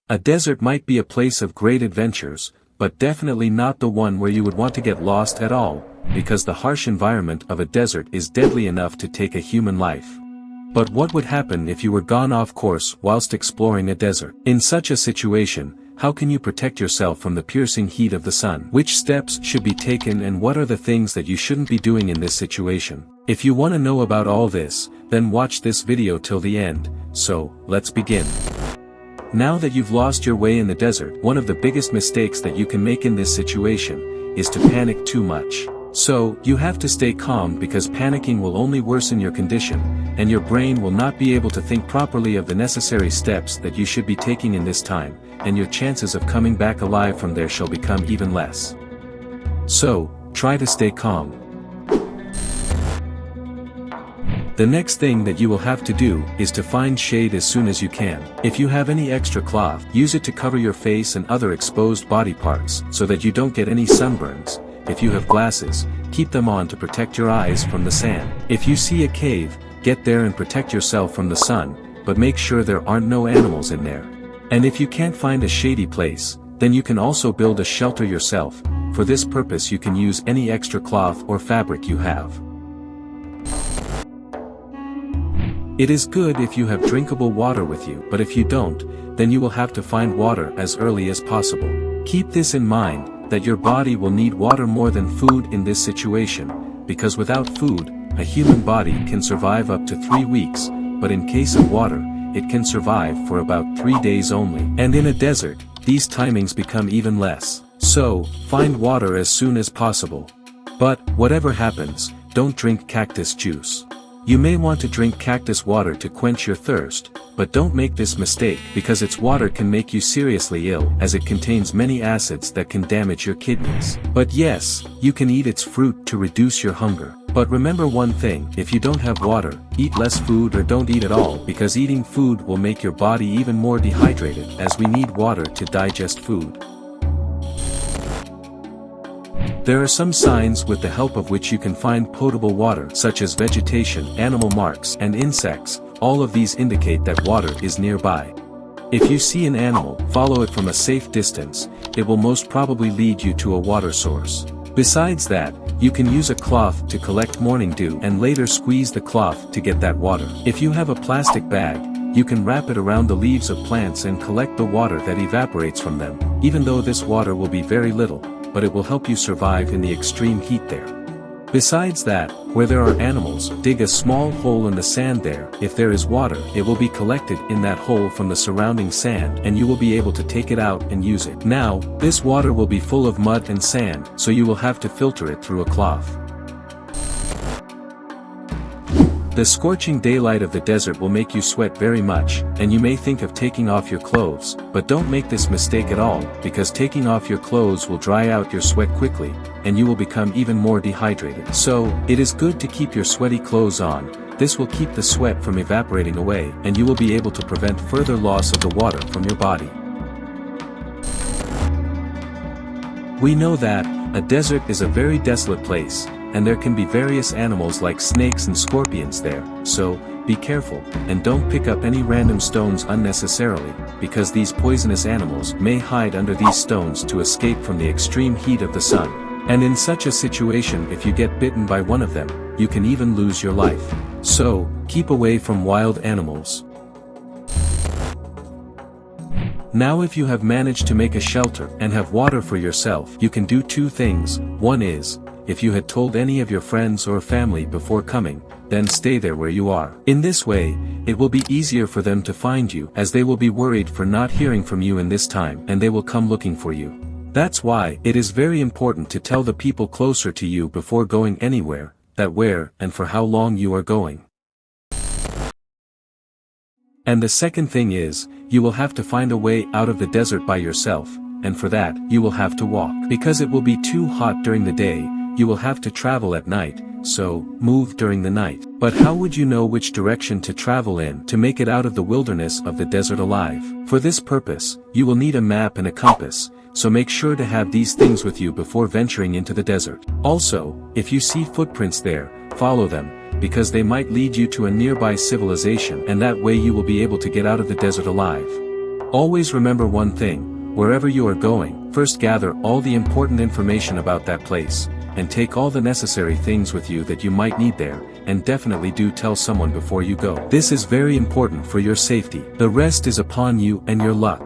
A desert might be a place of great adventures, but definitely not the one where you would want to get lost at all, because the harsh environment of a desert is deadly enough to take a human life. But what would happen if you were gone off course whilst exploring a desert? In such a situation, how can you protect yourself from the piercing heat of the sun? Which steps should be taken and what are the things that you shouldn't be doing in this situation? If you want to know about all this, then watch this video till the end. So, let's begin. Now that you've lost your way in the desert, one of the biggest mistakes that you can make in this situation is to panic too much. So, you have to stay calm because panicking will only worsen your condition, and your brain will not be able to think properly of the necessary steps that you should be taking in this time, and your chances of coming back alive from there shall become even less. So, try to stay calm. The next thing that you will have to do is to find shade as soon as you can. If you have any extra cloth, use it to cover your face and other exposed body parts so that you don't get any sunburns. If you have glasses, keep them on to protect your eyes from the sand. If you see a cave, get there and protect yourself from the sun, but make sure there aren't no animals in there. And if you can't find a shady place, then you can also build a shelter yourself. For this purpose you can use any extra cloth or fabric you have. It is good if you have drinkable water with you, but if you don't, then you will have to find water as early as possible. Keep this in mind, that your body will need water more than food in this situation, because without food, a human body can survive up to 3 weeks, but in case of water, it can survive for about 3 days only. And in a desert, these timings become even less. So, find water as soon as possible. But, whatever happens, don't drink cactus juice. You may want to drink cactus water to quench your thirst, but don't make this mistake because its water can make you seriously ill as it contains many acids that can damage your kidneys. But yes, you can eat its fruit to reduce your hunger. But remember one thing, if you don't have water, eat less food or don't eat at all because eating food will make your body even more dehydrated as we need water to digest food. There are some signs with the help of which you can find potable water such as vegetation, animal marks, and insects. All of these indicate that water is nearby. If you see an animal, follow it from a safe distance, it will most probably lead you to a water source. Besides that, you can use a cloth to collect morning dew and later squeeze the cloth to get that water. If you have a plastic bag, you can wrap it around the leaves of plants and collect the water that evaporates from them, even though this water will be very little, but it will help you survive in the extreme heat there. Besides that, where there are animals, dig a small hole in the sand there. If there is water, it will be collected in that hole from the surrounding sand and you will be able to take it out and use it. Now, this water will be full of mud and sand, so you will have to filter it through a cloth. The scorching daylight of the desert will make you sweat very much, and you may think of taking off your clothes, but don't make this mistake at all, because taking off your clothes will dry out your sweat quickly, and you will become even more dehydrated. So, it is good to keep your sweaty clothes on. This will keep the sweat from evaporating away, and you will be able to prevent further loss of the water from your body. We know that a desert is a very desolate place, and there can be various animals like snakes and scorpions there, so, be careful, and don't pick up any random stones unnecessarily, because these poisonous animals may hide under these stones to escape from the extreme heat of the sun. And in such a situation, if you get bitten by one of them, you can even lose your life. So, keep away from wild animals. Now if you have managed to make a shelter and have water for yourself, you can do two things. One is, if you had told any of your friends or family before coming, then stay there where you are. In this way, it will be easier for them to find you as they will be worried for not hearing from you in this time and they will come looking for you. That's why it is very important to tell the people closer to you before going anywhere, that where and for how long you are going. And the second thing is, you will have to find a way out of the desert by yourself, and for that, you will have to walk. Because it will be too hot during the day, you will have to travel at night, so, move during the night. But how would you know which direction to travel in to make it out of the wilderness of the desert alive? For this purpose, you will need a map and a compass, so make sure to have these things with you before venturing into the desert. Also, if you see footprints there, follow them, because they might lead you to a nearby civilization and that way you will be able to get out of the desert alive. Always remember one thing, wherever you are going, first gather all the important information about that place, and take all the necessary things with you that you might need there, and definitely do tell someone before you go. This is very important for your safety. The rest is upon you and your luck.